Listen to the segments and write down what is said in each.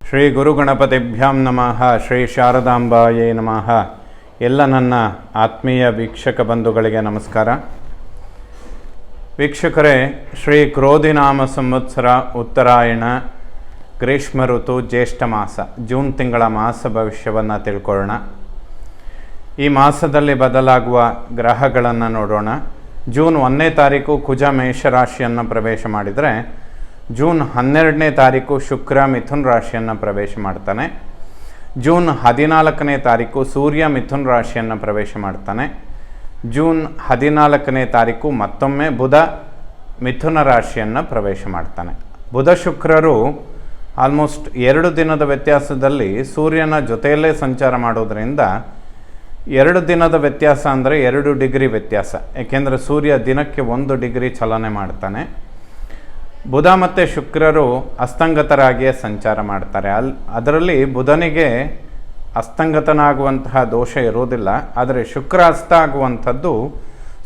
ಶ್ರೀ ಗುರುಗಣಪತಿಭ್ಯಾಂ ನಮಃ. ಶ್ರೀ ಶಾರದಾಂಬಾಯೇ ನಮಃ. ಎಲ್ಲ ನನ್ನ ಆತ್ಮೀಯ ವೀಕ್ಷಕ ಬಂಧುಗಳಿಗೆ ನಮಸ್ಕಾರ. ವೀಕ್ಷಕರೇ, ಶ್ರೀ ಕ್ರೋಧಿನಾಮ ಸಂವತ್ಸರ ಉತ್ತರಾಯಣ ಗ್ರೀಷ್ಮ ಋತು ಜ್ಯೇಷ್ಠ ಮಾಸ ಜೂನ್ ತಿಂಗಳ ಮಾಸ ಭವಿಷ್ಯವನ್ನು ತಿಳ್ಕೊಳ್ಳೋಣ. ಈ ಮಾಸದಲ್ಲಿ ಬದಲಾಗುವ ಗ್ರಹಗಳನ್ನು ನೋಡೋಣ. ಜೂನ್ 1ನೇ ತಾರೀಕು ಕುಜ ಮೇಷರಾಶಿಯನ್ನು ಪ್ರವೇಶ ಮಾಡಿದರೆ, ಜೂನ್ 12ನೇ ತಾರೀಕು ಶುಕ್ರ ಮಿಥುನ್ ರಾಶಿಯನ್ನು ಪ್ರವೇಶ ಮಾಡ್ತಾನೆ. ಜೂನ್ 14ನೇ ತಾರೀಕು ಸೂರ್ಯ ಮಿಥುನ್ ರಾಶಿಯನ್ನು ಪ್ರವೇಶ ಮಾಡ್ತಾನೆ. ಜೂನ್ 14ನೇ ತಾರೀಕು ಮತ್ತೊಮ್ಮೆ ಬುಧ ಮಿಥುನ ರಾಶಿಯನ್ನು ಪ್ರವೇಶ ಮಾಡ್ತಾನೆ. ಬುಧ ಶುಕ್ರರು ಆಲ್ಮೋಸ್ಟ್ 2 ದಿನದ ವ್ಯತ್ಯಾಸದಲ್ಲಿ ಸೂರ್ಯನ ಜೊತೆಯಲ್ಲೇ ಸಂಚಾರ ಮಾಡೋದರಿಂದ 2 ದಿನದ ವ್ಯತ್ಯಾಸ ಅಂದರೆ 2 ಡಿಗ್ರಿ ವ್ಯತ್ಯಾಸ. ಏಕೆಂದರೆ ಸೂರ್ಯ ದಿನಕ್ಕೆ 1 ಡಿಗ್ರಿ ಚಲನೆ ಮಾಡ್ತಾನೆ. ಬುಧ ಮತ್ತು ಶುಕ್ರರು ಅಸ್ತಂಗತರಾಗಿಯೇ ಸಂಚಾರ ಮಾಡ್ತಾರೆ. ಅದರಲ್ಲಿ ಬುಧನಿಗೆ ಅಸ್ತಂಗತನಾಗುವಂತಹ ದೋಷ ಇರೋದಿಲ್ಲ. ಆದರೆ ಶುಕ್ರ ಅಸ್ತ ಆಗುವಂಥದ್ದು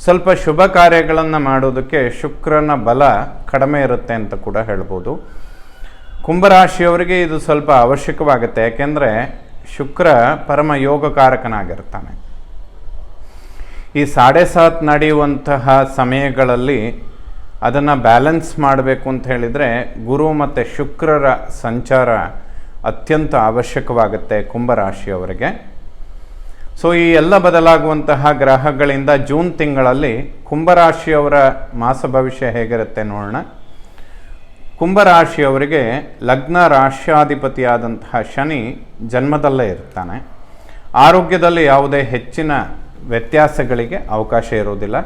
ಸ್ವಲ್ಪ ಶುಭ ಕಾರ್ಯಗಳನ್ನು ಮಾಡೋದಕ್ಕೆ ಶುಕ್ರನ ಬಲ ಕಡಿಮೆ ಇರುತ್ತೆ ಅಂತ ಕೂಡ ಹೇಳ್ಬೋದು. ಕುಂಭರಾಶಿಯವರಿಗೆ ಇದು ಸ್ವಲ್ಪ ಅವಶ್ಯಕವಾಗುತ್ತೆ. ಯಾಕೆಂದರೆ ಶುಕ್ರ ಪರಮ ಯೋಗಕಾರಕನಾಗಿರ್ತಾನೆ. ಈ 7.5 ನಡೆಯುವಂತಹ ಸಮಯಗಳಲ್ಲಿ ಅದನ್ನು ಬ್ಯಾಲೆನ್ಸ್ ಮಾಡಬೇಕು ಅಂತ ಹೇಳಿದರೆ ಗುರು ಮತ್ತು ಶುಕ್ರರ ಸಂಚಾರ ಅತ್ಯಂತ ಅವಶ್ಯಕವಾಗುತ್ತೆ ಕುಂಭರಾಶಿಯವರಿಗೆ. ಸೊ ಈ ಎಲ್ಲ ಬದಲಾಗುವಂತಹ ಗ್ರಹಗಳಿಂದ ಜೂನ್ ತಿಂಗಳಲ್ಲಿ ಕುಂಭರಾಶಿಯವರ ಮಾಸ ಭವಿಷ್ಯ ಹೇಗಿರುತ್ತೆ ನೋಡೋಣ. ಕುಂಭರಾಶಿಯವರಿಗೆ ಲಗ್ನ ರಾಶ್ಯಾಧಿಪತಿಯಾದಂತಹ ಶನಿ ಜನ್ಮದಲ್ಲೇ ಇರ್ತಾನೆ. ಆರೋಗ್ಯದಲ್ಲಿ ಯಾವುದೇ ಹೆಚ್ಚಿನ ವ್ಯತ್ಯಾಸಗಳಿಗೆ ಅವಕಾಶ ಇರುವುದಿಲ್ಲ.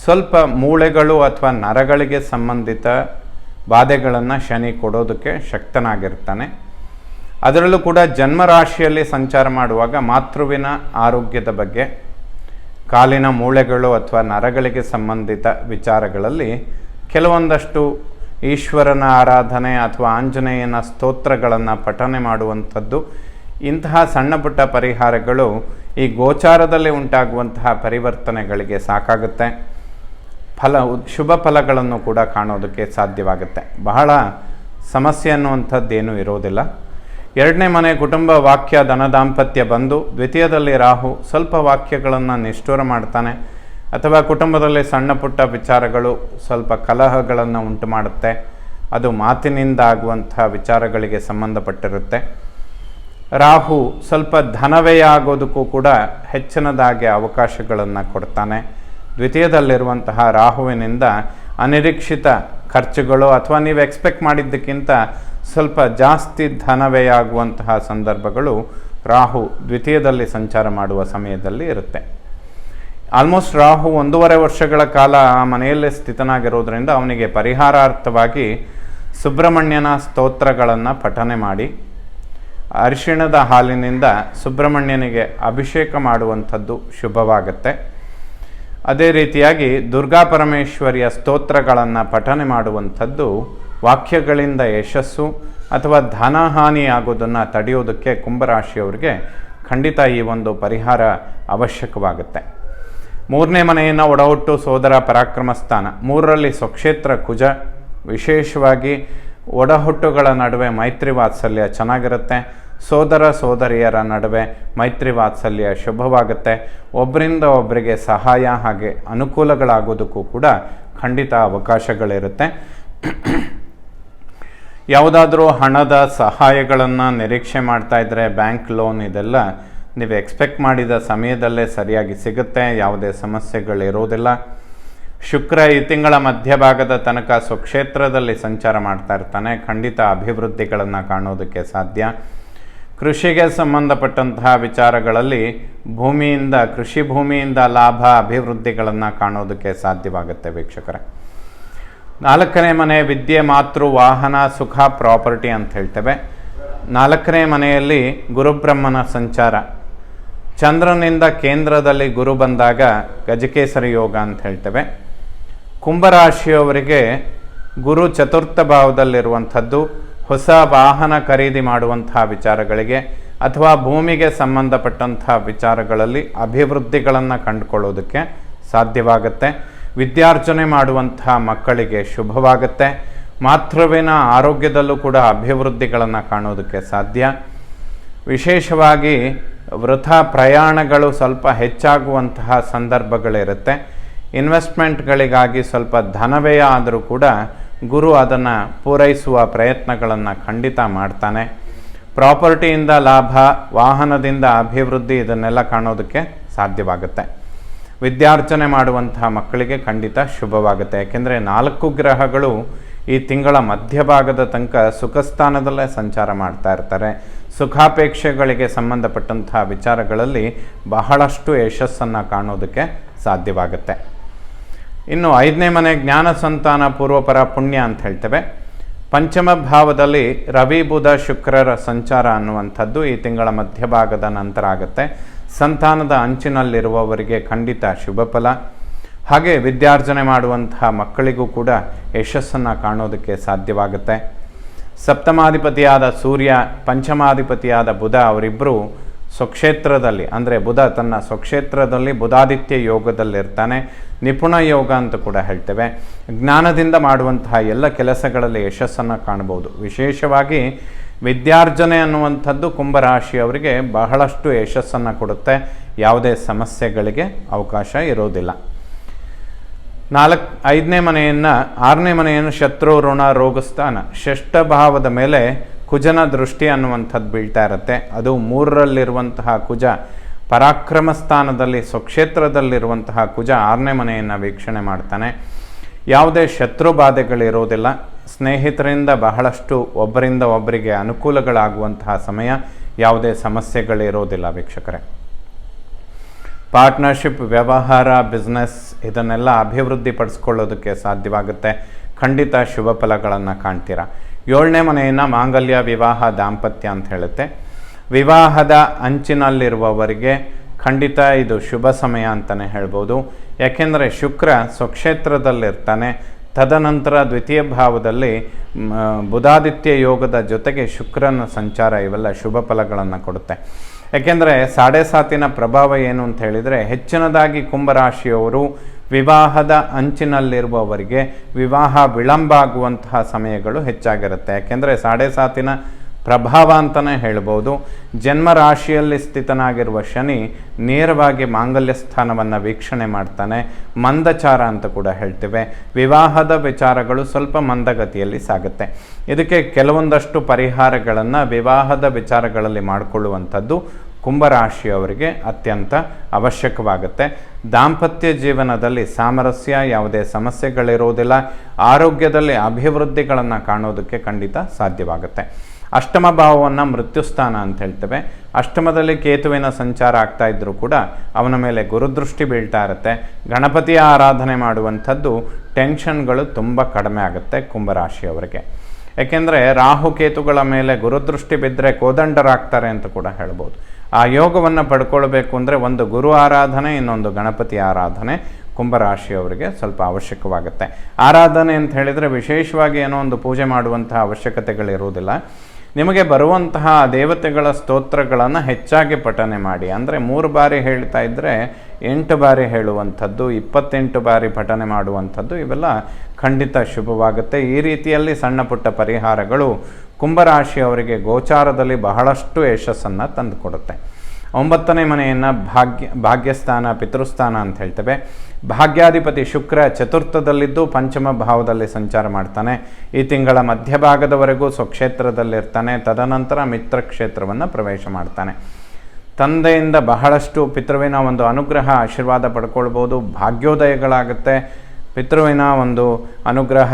ಸ್ವಲ್ಪ ಮೂಳೆಗಳು ಅಥವಾ ನರಗಳಿಗೆ ಸಂಬಂಧಿತ ಬಾಧೆಗಳನ್ನು ಶನಿ ಕೊಡೋದಕ್ಕೆ ಶಕ್ತನಾಗಿರ್ತಾನೆ. ಅದರಲ್ಲೂ ಕೂಡ ಜನ್ಮರಾಶಿಯಲ್ಲಿ ಸಂಚಾರ ಮಾಡುವಾಗ ಮಾತೃವಿನ ಆರೋಗ್ಯದ ಬಗ್ಗೆ, ಕಾಲಿನ ಮೂಳೆಗಳು ಅಥವಾ ನರಗಳಿಗೆ ಸಂಬಂಧಿತ ವಿಚಾರಗಳಲ್ಲಿ ಕೆಲವೊಂದಷ್ಟು ಈಶ್ವರನ ಆರಾಧನೆ ಅಥವಾ ಆಂಜನೇಯನ ಸ್ತೋತ್ರಗಳನ್ನು ಪಠನೆ ಮಾಡುವಂಥದ್ದು, ಇಂತಹ ಸಣ್ಣ ಪುಟ್ಟ ಪರಿಹಾರಗಳು ಈ ಗೋಚಾರದಲ್ಲಿ ಉಂಟಾಗುವಂತಹ ಪರಿವರ್ತನೆಗಳಿಗೆ ಸಾಕಾಗುತ್ತೆ. ಶುಭ ಫಲಗಳನ್ನು ಕೂಡ ಕಾಣೋದಕ್ಕೆ ಸಾಧ್ಯವಾಗುತ್ತೆ. ಬಹಳ ಸಮಸ್ಯೆ ಅನ್ನುವಂಥದ್ದೇನೂ ಇರೋದಿಲ್ಲ. 2ನೇ ಮನೆ ಕುಟುಂಬ ವಾಕ್ಯ ಧನ ದಾಂಪತ್ಯ ಬಂದು, ದ್ವಿತೀಯದಲ್ಲಿ ರಾಹು ಸ್ವಲ್ಪ ವಾಕ್ಯಗಳನ್ನು ನಿಷ್ಠುರ ಮಾಡ್ತಾನೆ. ಅಥವಾ ಕುಟುಂಬದಲ್ಲಿ ಸಣ್ಣ ಪುಟ್ಟ ವಿಚಾರಗಳು ಸ್ವಲ್ಪ ಕಲಹಗಳನ್ನು ಉಂಟು ಮಾಡುತ್ತೆ. ಅದು ಮಾತಿನಿಂದ ಆಗುವಂಥ ವಿಚಾರಗಳಿಗೆ ಸಂಬಂಧಪಟ್ಟಿರುತ್ತೆ. ರಾಹು ಸ್ವಲ್ಪ ಧನವ್ಯಯ ಆಗೋದಕ್ಕೂ ಕೂಡ ಹೆಚ್ಚಿನದಾಗಿ ಅವಕಾಶಗಳನ್ನು ಕೊಡ್ತಾನೆ. ದ್ವಿತೀಯದಲ್ಲಿರುವಂತಹ ರಾಹುವಿನಿಂದ ಅನಿರೀಕ್ಷಿತ ಖರ್ಚುಗಳು ಅಥವಾ ನೀವು ಎಕ್ಸ್ಪೆಕ್ಟ್ ಮಾಡಿದ್ದಕ್ಕಿಂತ ಸ್ವಲ್ಪ ಜಾಸ್ತಿ ಧನವ್ಯಯ ಆಗುವಂತಹ ಸಂದರ್ಭಗಳು ರಾಹು ದ್ವಿತೀಯದಲ್ಲಿ ಸಂಚಾರ ಮಾಡುವ ಸಮಯದಲ್ಲಿ ಇರುತ್ತೆ. ಆಲ್ಮೋಸ್ಟ್ ರಾಹು 1.5 ವರ್ಷಗಳ ಕಾಲ ಆ ಮನೆಯಲ್ಲೇ ಸ್ಥಿತನಾಗಿರೋದ್ರಿಂದ ಅವನಿಗೆ ಪರಿಹಾರಾರ್ಥವಾಗಿ ಸುಬ್ರಹ್ಮಣ್ಯನ ಸ್ತೋತ್ರಗಳನ್ನು ಪಠನೆ ಮಾಡಿ ಅರಿಶಿಣದ ಹಾಲಿನಿಂದ ಸುಬ್ರಹ್ಮಣ್ಯನಿಗೆ ಅಭಿಷೇಕ ಮಾಡುವಂಥದ್ದು ಶುಭವಾಗುತ್ತೆ. ಅದೇ ರೀತಿಯಾಗಿ ದುರ್ಗಾ ಪರಮೇಶ್ವರಿಯ ಸ್ತೋತ್ರಗಳನ್ನು ಪಠನೆ ಮಾಡುವಂಥದ್ದು ವಾಕ್ಯಗಳಿಂದ ಯಶಸ್ಸು ಅಥವಾ ಧನಹಾನಿ ಆಗೋದನ್ನು ತಡೆಯೋದಕ್ಕೆ ಕುಂಭರಾಶಿಯವರಿಗೆ ಖಂಡಿತ ಈ ಒಂದು ಪರಿಹಾರ ಅವಶ್ಯಕವಾಗುತ್ತೆ. 3ನೇ ಮನೆಯನ್ನು ಒಡಹುಟ್ಟು ಸೋದರ ಪರಾಕ್ರಮ ಸ್ಥಾನ, 3ರಲ್ಲಿ ಸ್ವಕ್ಷೇತ್ರ ಕುಜ. ವಿಶೇಷವಾಗಿ ಒಡಹುಟ್ಟುಗಳ ನಡುವೆ ಮೈತ್ರಿ ವಾತ್ಸಲ್ಯ ಚೆನ್ನಾಗಿರುತ್ತೆ. ಸೋದರ ಸೋದರಿಯರ ನಡುವೆ ಮೈತ್ರಿ ವಾತ್ಸಲ್ಯ ಶುಭವಾಗುತ್ತೆ. ಒಬ್ಬರಿಂದ ಒಬ್ಬರಿಗೆ ಸಹಾಯ ಹಾಗೆ ಅನುಕೂಲಗಳಾಗೋದಕ್ಕೂ ಕೂಡ ಖಂಡಿತ ಅವಕಾಶಗಳಿರುತ್ತೆ. ಯಾವುದಾದ್ರೂ ಹಣದ ಸಹಾಯಗಳನ್ನು ನಿರೀಕ್ಷೆ ಮಾಡ್ತಾ ಇದ್ದರೆ ಬ್ಯಾಂಕ್ ಲೋನ್ ಇದೆಲ್ಲ ನೀವು ಎಕ್ಸ್ಪೆಕ್ಟ್ ಮಾಡಿದ ಸಮಯದಲ್ಲೇ ಸರಿಯಾಗಿ ಸಿಗುತ್ತೆ. ಯಾವುದೇ ಸಮಸ್ಯೆಗಳಿರೋದಿಲ್ಲ. ಶುಕ್ರ ಈ ತಿಂಗಳ ಮಧ್ಯಭಾಗದ ತನಕ ಸ್ವಕ್ಷೇತ್ರದಲ್ಲಿ ಸಂಚಾರ ಮಾಡ್ತಾ ಇರ್ತಾನೆ. ಖಂಡಿತ ಅಭಿವೃದ್ಧಿಗಳನ್ನು ಕಾಣೋದಕ್ಕೆ ಸಾಧ್ಯ. ಕೃಷಿಗೆ ಸಂಬಂಧಪಟ್ಟಂತಹ ವಿಚಾರಗಳಲ್ಲಿ ಕೃಷಿ ಭೂಮಿಯಿಂದ ಲಾಭ ಅಭಿವೃದ್ಧಿಗಳನ್ನು ಕಾಣೋದಕ್ಕೆ ಸಾಧ್ಯವಾಗುತ್ತೆ ವೀಕ್ಷಕರೇ. 4ನೇ ಮನೆ ವಿದ್ಯೆ, ಮಾತೃ, ವಾಹನ, ಸುಖ, ಪ್ರಾಪರ್ಟಿ ಅಂತ ಹೇಳ್ತೇವೆ. 4ನೇ ಮನೆಯಲ್ಲಿ ಗುರುಬ್ರಹ್ಮನ ಸಂಚಾರ. ಚಂದ್ರನಿಂದ ಕೇಂದ್ರದಲ್ಲಿ ಗುರು ಬಂದಾಗ ಗಜಕೇಸರಿ ಯೋಗ ಅಂತ ಹೇಳ್ತೇವೆ. ಕುಂಭರಾಶಿಯವರಿಗೆ ಗುರು ಚತುರ್ಥ ಭಾವದಲ್ಲಿರುವಂಥದ್ದು ಹೊಸ ವಾಹನ ಖರೀದಿ ಮಾಡುವಂತಹ ವಿಚಾರಗಳಿಗೆ ಅಥವಾ ಭೂಮಿಗೆ ಸಂಬಂಧಪಟ್ಟಂಥ ವಿಚಾರಗಳಲ್ಲಿ ಅಭಿವೃದ್ಧಿಗಳನ್ನು ಕಂಡುಕೊಳ್ಳೋದಕ್ಕೆ ಸಾಧ್ಯವಾಗುತ್ತೆ. ವಿದ್ಯಾರ್ಜನೆ ಮಾಡುವಂತಹ ಮಕ್ಕಳಿಗೆ ಶುಭವಾಗುತ್ತೆ. ಮಾತೃವಿನ ಆರೋಗ್ಯದಲ್ಲೂ ಕೂಡ ಅಭಿವೃದ್ಧಿಗಳನ್ನು ಕಾಣೋದಕ್ಕೆ ಸಾಧ್ಯ. ವಿಶೇಷವಾಗಿ ವೃಥಾ ಪ್ರಯಾಣಗಳು ಸ್ವಲ್ಪ ಹೆಚ್ಚಾಗುವಂತಹ ಸಂದರ್ಭಗಳಿರುತ್ತೆ. ಇನ್ವೆಸ್ಟ್ಮೆಂಟ್ಗಳಿಗಾಗಿ ಸ್ವಲ್ಪ ಧನವ್ಯಯ ಆದರೂ ಕೂಡ ಗುರು ಅದನ್ನು ಪೂರೈಸುವ ಪ್ರಯತ್ನಗಳನ್ನು ಖಂಡಿತ ಮಾಡ್ತಾನೆ. ಪ್ರಾಪರ್ಟಿಯಿಂದ ಲಾಭ, ವಾಹನದಿಂದ ಅಭಿವೃದ್ಧಿ, ಇದನ್ನೆಲ್ಲ ಕಾಣೋದಕ್ಕೆ ಸಾಧ್ಯವಾಗುತ್ತೆ. ವಿದ್ಯಾರ್ಜನೆ ಮಾಡುವಂತಹ ಮಕ್ಕಳಿಗೆ ಖಂಡಿತ ಶುಭವಾಗುತ್ತೆ. ಯಾಕೆಂದರೆ 4 ಗ್ರಹಗಳು ಈ ತಿಂಗಳ ಮಧ್ಯಭಾಗದ ತನಕ ಸುಖಸ್ಥಾನದಲ್ಲೇ ಸಂಚಾರ ಮಾಡ್ತಾ ಇರ್ತಾರೆ. ಸುಖಾಪೇಕ್ಷೆಗಳಿಗೆ ಸಂಬಂಧಪಟ್ಟಂತಹ ವಿಚಾರಗಳಲ್ಲಿ ಬಹಳಷ್ಟು ಯಶಸ್ಸನ್ನು ಕಾಣೋದಕ್ಕೆ ಸಾಧ್ಯವಾಗುತ್ತೆ. ಇನ್ನು 5ನೇ ಮನೆ ಜ್ಞಾನ ಸಂತಾನ ಪೂರ್ವಪರ ಪುಣ್ಯ ಅಂತ ಹೇಳ್ತೇವೆ. ಪಂಚಮ ಭಾವದಲ್ಲಿ ರವಿ ಬುಧ ಶುಕ್ರರ ಸಂಚಾರ ಅನ್ನುವಂಥದ್ದು ಈ ತಿಂಗಳ ಮಧ್ಯಭಾಗದ ನಂತರ ಆಗುತ್ತೆ. ಸಂತಾನದ ಅಂಚಿನಲ್ಲಿರುವವರಿಗೆ ಖಂಡಿತ ಶುಭ ಫಲ. ಹಾಗೆ ವಿದ್ಯಾರ್ಜನೆ ಮಾಡುವಂತಹ ಮಕ್ಕಳಿಗೂ ಕೂಡ ಯಶಸ್ಸನ್ನು ಕಾಣೋದಕ್ಕೆ ಸಾಧ್ಯವಾಗುತ್ತೆ. ಸಪ್ತಮಾಧಿಪತಿಯಾದ ಸೂರ್ಯ, ಪಂಚಮಾಧಿಪತಿಯಾದ ಬುಧ ಅವರಿಬ್ಬರು ಸ್ವಕ್ಷೇತ್ರದಲ್ಲಿ, ಅಂದರೆ ಬುಧ ತನ್ನ ಸ್ವಕ್ಷೇತ್ರದಲ್ಲಿ ಬುಧಾದಿತ್ಯ ಯೋಗದಲ್ಲಿರ್ತಾನೆ. ನಿಪುಣ ಯೋಗ ಅಂತ ಕೂಡ ಹೇಳ್ತೇವೆ. ಜ್ಞಾನದಿಂದ ಮಾಡುವಂತಹ ಎಲ್ಲ ಕೆಲಸಗಳಲ್ಲಿ ಯಶಸ್ಸನ್ನು ಕಾಣಬಹುದು. ವಿಶೇಷವಾಗಿ ವಿದ್ಯಾರ್ಜನೆ ಅನ್ನುವಂಥದ್ದು ಕುಂಭರಾಶಿಯವರಿಗೆ ಬಹಳಷ್ಟು ಯಶಸ್ಸನ್ನು ಕೊಡುತ್ತೆ. ಯಾವುದೇ ಸಮಸ್ಯೆಗಳಿಗೆ ಅವಕಾಶ ಇರೋದಿಲ್ಲ. 5ನೇ ಮನೆಯನ್ನು 6ನೇ ಮನೆಯನ್ನು ಶತ್ರು ಋಣ ರೋಗಸ್ಥಾನ, ಷಷ್ಠ ಭಾವದ ಮೇಲೆ ಕುಜನ ದೃಷ್ಟಿ ಅನ್ನುವಂಥದ್ದು ಬೀಳ್ತಾ ಇರುತ್ತೆ. ಅದು 3ರಲ್ಲಿರುವಂತಹ ಕುಜ ಪರಾಕ್ರಮ ಸ್ಥಾನದಲ್ಲಿ ಸ್ವಕ್ಷೇತ್ರದಲ್ಲಿರುವಂತಹ ಕುಜ 6ನೇ ಮನೆಯನ್ನು ವೀಕ್ಷಣೆ ಮಾಡ್ತಾನೆ. ಯಾವುದೇ ಶತ್ರು ಬಾಧೆಗಳಿರೋದಿಲ್ಲ. ಸ್ನೇಹಿತರಿಂದ ಬಹಳಷ್ಟು ಒಬ್ಬರಿಂದ ಒಬ್ಬರಿಗೆ ಅನುಕೂಲಗಳಾಗುವಂತಹ ಸಮಯ. ಯಾವುದೇ ಸಮಸ್ಯೆಗಳಿರೋದಿಲ್ಲ ವೀಕ್ಷಕರೇ. ಪಾರ್ಟ್ನರ್ಶಿಪ್, ವ್ಯವಹಾರ, ಬಿಸ್ನೆಸ್ ಇದನ್ನೆಲ್ಲ ಅಭಿವೃದ್ಧಿ ಪಡಿಸ್ಕೊಳ್ಳೋದಕ್ಕೆ ಸಾಧ್ಯವಾಗುತ್ತೆ. ಖಂಡಿತ ಶುಭ ಫಲಗಳನ್ನು ಕಾಣ್ತೀರಾ. 7ನೇ ಮನೆಯನ್ನು ಮಾಂಗಲ್ಯ, ವಿವಾಹ, ದಾಂಪತ್ಯ ಅಂತ ಹೇಳುತ್ತೆ. ವಿವಾಹದ ಅಂಚಿನಲ್ಲಿರುವವರಿಗೆ ಖಂಡಿತ ಇದು ಶುಭ ಸಮಯ ಅಂತಲೇ ಹೇಳ್ಬೋದು. ಯಾಕೆಂದರೆ ಶುಕ್ರ ಸ್ವಕ್ಷೇತ್ರದಲ್ಲಿರ್ತಾನೆ. ತದನಂತರ ದ್ವಿತೀಯ ಭಾವದಲ್ಲಿ ಬುಧಾದಿತ್ಯ ಯೋಗದ ಜೊತೆಗೆ ಶುಕ್ರನ ಸಂಚಾರ, ಇವೆಲ್ಲ ಶುಭ ಫಲಗಳನ್ನು ಕೊಡುತ್ತೆ. ಯಾಕೆಂದರೆ 7.5 ಪ್ರಭಾವ ಏನು ಅಂತ ಹೇಳಿದರೆ, ಹೆಚ್ಚಿನದಾಗಿ ಕುಂಭರಾಶಿಯವರು ವಿವಾಹದ ಅಂಚಿನಲ್ಲಿರುವವರಿಗೆ ವಿವಾಹ ವಿಳಂಬ ಆಗುವಂತಹ ಸಮಯಗಳು ಹೆಚ್ಚಾಗಿರುತ್ತೆ. ಯಾಕೆಂದರೆ 7.5 ಪ್ರಭಾವ ಅಂತಲೇ ಹೇಳ್ಬೋದು. ಜನ್ಮ ರಾಶಿಯಲ್ಲಿ ಸ್ಥಿತನಾಗಿರುವ ಶನಿ ನೇರವಾಗಿ ಮಾಂಗಲ್ಯ ಸ್ಥಾನವನ್ನು ವೀಕ್ಷಣೆ ಮಾಡ್ತಾನೆ. ಮಂದಚಾರ ಅಂತ ಕೂಡ ಹೇಳ್ತೇವೆ. ವಿವಾಹದ ವಿಚಾರಗಳು ಸ್ವಲ್ಪ ಮಂದಗತಿಯಲ್ಲಿ ಸಾಗುತ್ತೆ. ಇದಕ್ಕೆ ಕೆಲವೊಂದಷ್ಟು ಪರಿಹಾರಗಳನ್ನು ವಿವಾಹದ ವಿಚಾರಗಳಲ್ಲಿ ಮಾಡಿಕೊಳ್ಳುವಂಥದ್ದು ಕುಂಭರಾಶಿಯವರಿಗೆ ಅತ್ಯಂತ ಅವಶ್ಯಕವಾಗುತ್ತೆ. ದಾಂಪತ್ಯ ಜೀವನದಲ್ಲಿ ಸಾಮರಸ್ಯ, ಯಾವುದೇ ಸಮಸ್ಯೆಗಳಿರೋದಿಲ್ಲ. ಆರೋಗ್ಯದಲ್ಲಿ ಅಭಿವೃದ್ಧಿಗಳನ್ನು ಕಾಣೋದಕ್ಕೆ ಖಂಡಿತ ಸಾಧ್ಯವಾಗುತ್ತೆ. ಅಷ್ಟಮ ಭಾವವನ್ನು ಮೃತ್ಯುಸ್ಥಾನ ಅಂತ ಹೇಳ್ತೇವೆ. ಅಷ್ಟಮದಲ್ಲಿ ಕೇತುವಿನ ಸಂಚಾರ ಆಗ್ತಾ ಇದ್ದರೂ ಕೂಡ ಅವನ ಮೇಲೆ ಗುರುದೃಷ್ಟಿ ಬೀಳ್ತಾ ಇರುತ್ತೆ. ಗಣಪತಿಯ ಆರಾಧನೆ ಮಾಡುವಂಥದ್ದು ಟೆನ್ಷನ್ಗಳು ತುಂಬ ಕಡಿಮೆ ಆಗುತ್ತೆ ಕುಂಭರಾಶಿಯವರಿಗೆ. ಯಾಕೆಂದರೆ ರಾಹುಕೇತುಗಳ ಮೇಲೆ ಗುರುದೃಷ್ಟಿ ಬಿದ್ದರೆ ಕೋದಂಡರಾಗ್ತಾರೆ ಅಂತ ಕೂಡ ಹೇಳ್ಬೋದು. ಆ ಯೋಗವನ್ನು ಪಡ್ಕೊಳ್ಬೇಕು ಅಂದರೆ ಒಂದು ಗುರು ಆರಾಧನೆ, ಇನ್ನೊಂದು ಗಣಪತಿ ಆರಾಧನೆ ಕುಂಭರಾಶಿಯವರಿಗೆ ಸ್ವಲ್ಪ ಅವಶ್ಯಕವಾಗುತ್ತೆ. ಆರಾಧನೆ ಅಂತ ಹೇಳಿದರೆ ವಿಶೇಷವಾಗಿ ಏನೋ ಒಂದು ಪೂಜೆ ಮಾಡುವಂತಹ ಅವಶ್ಯಕತೆಗಳಿರುವುದಿಲ್ಲ. ನಿಮಗೆ ಬರುವಂತಹ ದೇವತೆಗಳ ಸ್ತೋತ್ರಗಳನ್ನು ಹೆಚ್ಚಾಗಿ ಪಠನೆ ಮಾಡಿ. ಅಂದರೆ 3 ಬಾರಿ ಹೇಳ್ತಾ ಇದ್ದರೆ 8 ಬಾರಿ ಹೇಳುವಂಥದ್ದು, 28 ಬಾರಿ ಪಠನೆ ಮಾಡುವಂಥದ್ದು, ಇವೆಲ್ಲ ಖಂಡಿತ ಶುಭವಾಗುತ್ತೆ. ಈ ರೀತಿಯಲ್ಲಿ ಸಣ್ಣ ಪುಟ್ಟ ಪರಿಹಾರಗಳು ಕುಂಭರಾಶಿಯವರಿಗೆ ಗೋಚಾರದಲ್ಲಿ ಬಹಳಷ್ಟು ಯಶಸ್ಸನ್ನು ತಂದುಕೊಡುತ್ತೆ. 9ನೇ ಮನೆಯನ್ನು ಭಾಗ್ಯಸ್ಥಾನ, ಪಿತೃಸ್ಥಾನ ಅಂತ ಹೇಳ್ತೇವೆ. ಭಾಗ್ಯಾಧಿಪತಿ ಶುಕ್ರ ಚತುರ್ಥದಲ್ಲಿದ್ದು ಪಂಚಮ ಭಾವದಲ್ಲಿ ಸಂಚಾರ ಮಾಡ್ತಾನೆ. ಈ ತಿಂಗಳ ಮಧ್ಯಭಾಗದವರೆಗೂ ಸ್ವಕ್ಷೇತ್ರದಲ್ಲಿರ್ತಾನೆ. ತದನಂತರ ಮಿತ್ರ ಕ್ಷೇತ್ರವನ್ನು ಪ್ರವೇಶ ಮಾಡ್ತಾನೆ. ತಂದೆಯಿಂದ ಬಹಳಷ್ಟು ಪಿತೃವಿನ ಒಂದು ಅನುಗ್ರಹ, ಆಶೀರ್ವಾದ ಪಡ್ಕೊಳ್ಬೋದು. ಭಾಗ್ಯೋದಯಗಳಾಗುತ್ತೆ. ಪಿತೃವಿನ ಒಂದು ಅನುಗ್ರಹ,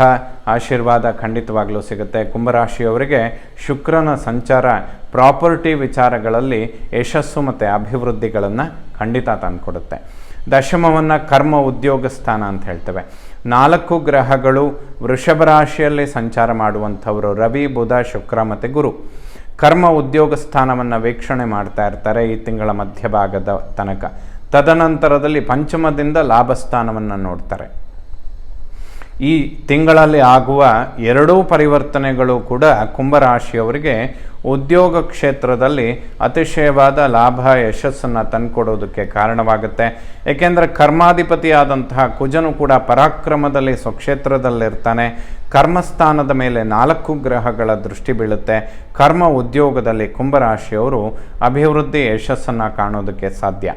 ಆಶೀರ್ವಾದ ಖಂಡಿತವಾಗಲೂ ಸಿಗುತ್ತೆ. ಕುಂಭರಾಶಿಯವರಿಗೆ ಶುಕ್ರನ ಸಂಚಾರ ಪ್ರಾಪರ್ಟಿ ವಿಚಾರಗಳಲ್ಲಿ ಯಶಸ್ಸು ಮತ್ತು ಅಭಿವೃದ್ಧಿಗಳನ್ನು ಖಂಡಿತ ತಂದುಕೊಡುತ್ತೆ. ದಶಮವನ್ನು ಕರ್ಮ ಉದ್ಯೋಗ ಸ್ಥಾನ ಅಂತ ಹೇಳ್ತೇವೆ. 4 ಗ್ರಹಗಳು ವೃಷಭ ರಾಶಿಯಲ್ಲಿ ಸಂಚಾರ ಮಾಡುವಂಥವರು ರವಿ, ಬುಧ, ಶುಕ್ರ ಮತ್ತು ಗುರು. ಕರ್ಮ ಉದ್ಯೋಗ ಸ್ಥಾನವನ್ನು ವೀಕ್ಷಣೆ ಮಾಡ್ತಾ ಇರ್ತಾರೆ ಈ ತಿಂಗಳ ಮಧ್ಯಭಾಗದ ತನಕ. ತದನಂತರದಲ್ಲಿ ಪಂಚಮದಿಂದ ಲಾಭಸ್ಥಾನವನ್ನು ನೋಡ್ತಾರೆ. ಈ ತಿಂಗಳಲ್ಲಿ ಆಗುವ ಎರಡೂ ಪರಿವರ್ತನೆಗಳು ಕೂಡ ಕುಂಭರಾಶಿಯವರಿಗೆ ಉದ್ಯೋಗ ಕ್ಷೇತ್ರದಲ್ಲಿ ಅತಿಶಯವಾದ ಲಾಭ ಯಶಸ್ಸನ್ನು ತಂದುಕೊಡೋದಕ್ಕೆ ಕಾರಣವಾಗುತ್ತೆ. ಏಕೆಂದರೆ ಕರ್ಮಾಧಿಪತಿಯಾದಂತಹ ಕುಜನು ಕೂಡ ಪರಾಕ್ರಮದಲ್ಲಿ ಸ್ವಕ್ಷೇತ್ರದಲ್ಲಿರ್ತಾನೆ. ಕರ್ಮಸ್ಥಾನದ ಮೇಲೆ 4 ಗ್ರಹಗಳ ದೃಷ್ಟಿ ಬೀಳುತ್ತೆ. ಕರ್ಮ ಉದ್ಯೋಗದಲ್ಲಿ ಕುಂಭರಾಶಿಯವರು ಅಭಿವೃದ್ಧಿ ಯಶಸ್ಸನ್ನು ಕಾಣೋದಕ್ಕೆ ಸಾಧ್ಯ.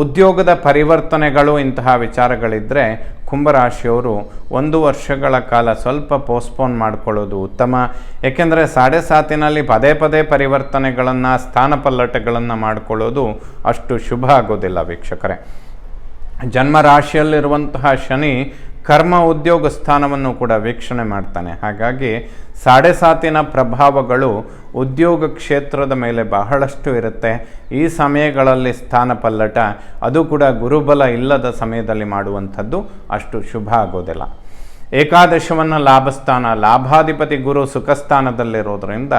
ಉದ್ಯೋಗದ ಪರಿವರ್ತನೆಗಳು ಇಂತಹ ವಿಚಾರಗಳಿದ್ದರೆ ಕುಂಭರಾಶಿಯವರು 1 ವರ್ಷಗಳ ಕಾಲ ಸ್ವಲ್ಪ ಪೋಸ್ಟ್ಪೋನ್ ಮಾಡಿಕೊಳ್ಳೋದು ಉತ್ತಮ. ಏಕೆಂದರೆ 7.5 ಪದೇ ಪದೇ ಪರಿವರ್ತನೆಗಳನ್ನು, ಸ್ಥಾನಪಲ್ಲಟಗಳನ್ನು ಮಾಡಿಕೊಳ್ಳೋದು ಅಷ್ಟು ಶುಭ ಆಗೋದಿಲ್ಲ ವೀಕ್ಷಕರೇ. ಜನ್ಮರಾಶಿಯಲ್ಲಿರುವಂತಹ ಶನಿ ಕರ್ಮ ಉದ್ಯೋಗ ಸ್ಥಾನವನ್ನು ಕೂಡ ವೀಕ್ಷಣೆ ಮಾಡ್ತಾನೆ. ಹಾಗಾಗಿ 7.5 ಪ್ರಭಾವಗಳು ಉದ್ಯೋಗ ಕ್ಷೇತ್ರದ ಮೇಲೆ ಬಹಳಷ್ಟು ಇರುತ್ತೆ. ಈ ಸಮಯಗಳಲ್ಲಿ ಸ್ಥಾನಪಲ್ಲಟ, ಅದು ಕೂಡ ಗುರುಬಲ ಇಲ್ಲದ ಸಮಯದಲ್ಲಿ ಮಾಡುವಂಥದ್ದು ಅಷ್ಟು ಶುಭ ಆಗೋದಿಲ್ಲ. ಏಕಾದಶವನ್ನು ಲಾಭಸ್ಥಾನ, ಲಾಭಾಧಿಪತಿ ಗುರು ಸುಖಸ್ಥಾನದಲ್ಲಿರೋದ್ರಿಂದ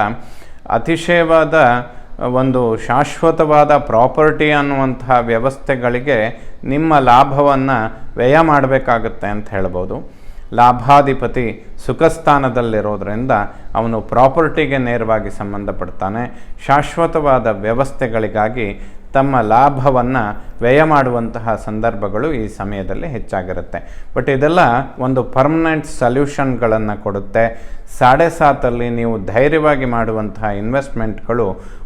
ಅತಿಶಯವಾದ ಒಂದು ಶಾಶ್ವತವಾದ ಪ್ರಾಪರ್ಟಿ ಅನ್ನುವಂತಹ ವ್ಯವಸ್ಥೆಗಳಿಗೆ ನಿಮ್ಮ ಲಾಭವನ್ನು ವ್ಯಯ ಮಾಡಬೇಕಾಗುತ್ತೆ ಅಂತ ಹೇಳ್ಬೋದು. ಲಾಭಾಧಿಪತಿ ಸುಖಸ್ಥಾನದಲ್ಲಿರೋದ್ರಿಂದ ಅವನು ಪ್ರಾಪರ್ಟಿಗೆ ನೇರವಾಗಿ ಸಂಬಂಧಪಡ್ತಾನೆ. ಶಾಶ್ವತವಾದ ವ್ಯವಸ್ಥೆಗಳಿಗಾಗಿ ತಮ್ಮ ಲಾಭವನ್ನು ವ್ಯಯ ಮಾಡುವಂತಹ ಸಂದರ್ಭಗಳು ಈ ಸಮಯದಲ್ಲಿ ಹೆಚ್ಚಾಗಿರುತ್ತೆ. ಬಟ್ ಇದೆಲ್ಲ ಒಂದು ಪರ್ಮನೆಂಟ್ ಸೊಲ್ಯೂಷನ್ಗಳನ್ನು ಕೊಡುತ್ತೆ. 7.5 ನೀವು ಧೈರ್ಯವಾಗಿ ಮಾಡುವಂತಹ ಇನ್ವೆಸ್ಟ್ಮೆಂಟ್ಗಳು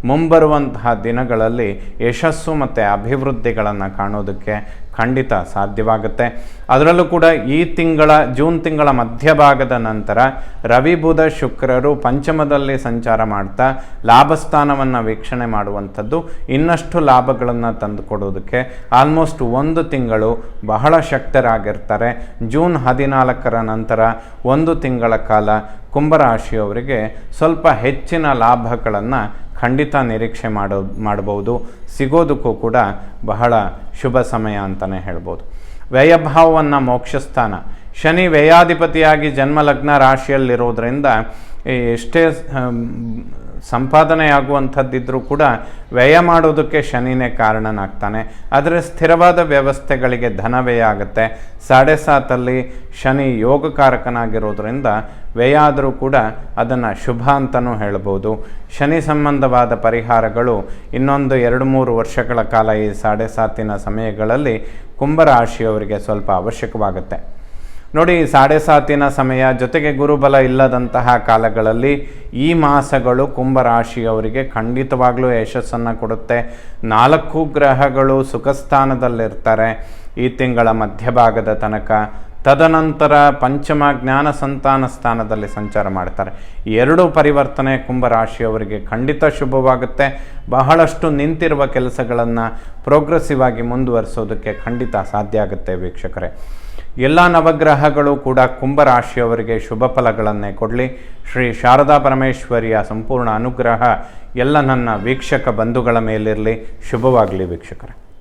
ಮುಂಬರುವಂತಹ ದಿನಗಳಲ್ಲಿ ಯಶಸ್ಸು ಮತ್ತು ಅಭಿವೃದ್ಧಿಗಳನ್ನು ಕಾಣೋದಕ್ಕೆ ಖಂಡಿತ ಸಾಧ್ಯವಾಗುತ್ತೆ. ಅದರಲ್ಲೂ ಕೂಡ ಈ ಜೂನ್ ತಿಂಗಳ ಮಧ್ಯಭಾಗದ ನಂತರ ರವಿ ಬುಧ ಶುಕ್ರರು ಪಂಚಮದಲ್ಲಿ ಸಂಚಾರ ಮಾಡ್ತಾ ಲಾಭಸ್ಥಾನವನ್ನು ವೀಕ್ಷಣೆ ಮಾಡುವಂಥದ್ದು ಇನ್ನಷ್ಟು ಲಾಭಗಳನ್ನು ತಂದುಕೊಡೋದಕ್ಕೆ ಆಲ್ಮೋಸ್ಟ್ 1 ತಿಂಗಳು ಬಹಳ ಶಕ್ತರಾಗಿರ್ತಾರೆ. ಜೂನ್ 14 ನಂತರ 1 ತಿಂಗಳ ಕಾಲ ಕುಂಭರಾಶಿಯವರಿಗೆ ಸ್ವಲ್ಪ ಹೆಚ್ಚಿನ ಲಾಭಗಳನ್ನು ಖಂಡಿತ ನಿರೀಕ್ಷೆ ಮಾಡಬಹುದು. ಸಿಗೋದಕ್ಕೂ ಕೂಡ ಬಹಳ ಶುಭ ಸಮಯ ಅಂತಲೇ ಹೇಳ್ಬೋದು. ವ್ಯಯಭಾವವನ್ನು ಮೋಕ್ಷಸ್ಥಾನ, ಶನಿ ವ್ಯಯಾಧಿಪತಿಯಾಗಿ ಜನ್ಮಲಗ್ನ ರಾಶಿಯಲ್ಲಿರೋದ್ರಿಂದ ಎಷ್ಟೇ ಸಂಪಾದನೆಯಾಗುವಂಥದ್ದಿದ್ರೂ ಕೂಡ ವ್ಯಯ ಮಾಡೋದಕ್ಕೆ ಶನಿನೇ ಕಾರಣನಾಗ್ತಾನೆ. ಆದರೆ ಸ್ಥಿರವಾದ ವ್ಯವಸ್ಥೆಗಳಿಗೆ ಧನ ವ್ಯಯ ಆಗುತ್ತೆ. 7.5 ಶನಿ ಯೋಗಕಾರಕನಾಗಿರೋದ್ರಿಂದ ವ್ಯಯ ಆದರೂ ಕೂಡ ಅದನ್ನು ಶುಭ ಅಂತಲೂ ಹೇಳ್ಬೋದು. ಶನಿ ಸಂಬಂಧವಾದ ಪರಿಹಾರಗಳು ಇನ್ನೊಂದು 2-3 ವರ್ಷಗಳ ಕಾಲ ಈ 7.5 ಸಮಯಗಳಲ್ಲಿ ಕುಂಭರಾಶಿಯವರಿಗೆ ಸ್ವಲ್ಪ ಅವಶ್ಯಕವಾಗುತ್ತೆ. ನೋಡಿ, 7.5 ಸಮಯ ಜೊತೆಗೆ ಗುರುಬಲ ಇಲ್ಲದಂತಹ ಕಾಲಗಳಲ್ಲಿ ಈ ಮಾಸಗಳು ಕುಂಭರಾಶಿಯವರಿಗೆ ಖಂಡಿತವಾಗ್ಲೂ ಯಶಸ್ಸನ್ನು ಕೊಡುತ್ತೆ. 4 ಗ್ರಹಗಳು ಸುಖಸ್ಥಾನದಲ್ಲಿರ್ತಾರೆ ಈ ತಿಂಗಳ ಮಧ್ಯಭಾಗದ ತನಕ. ತದನಂತರ ಪಂಚಮ ಜ್ಞಾನ ಸಂತಾನ ಸ್ಥಾನದಲ್ಲಿ ಸಂಚಾರ ಮಾಡ್ತಾರೆ. 2 ಪರಿವರ್ತನೆ ಕುಂಭರಾಶಿಯವರಿಗೆ ಖಂಡಿತ ಶುಭವಾಗುತ್ತೆ. ಬಹಳಷ್ಟು ನಿಂತಿರುವ ಕೆಲಸಗಳನ್ನು ಪ್ರೋಗ್ರೆಸಿವ್ ಆಗಿ ಮುಂದುವರಿಸೋದಕ್ಕೆ ಖಂಡಿತ ಸಾಧ್ಯ ಆಗುತ್ತೆ ವೀಕ್ಷಕರೇ. ಎಲ್ಲ ನವಗ್ರಹಗಳು ಕೂಡ ಕುಂಭರಾಶಿಯವರಿಗೆ ಶುಭ ಫಲಗಳನ್ನೇ ಕೊಡಲಿ. ಶ್ರೀ ಶಾರದಾ ಪರಮೇಶ್ವರಿಯ ಸಂಪೂರ್ಣ ಅನುಗ್ರಹ ಎಲ್ಲ ನನ್ನ ವೀಕ್ಷಕ ಬಂಧುಗಳ ಮೇಲಿರಲಿ. ಶುಭವಾಗಲಿ ವೀಕ್ಷಕರೇ.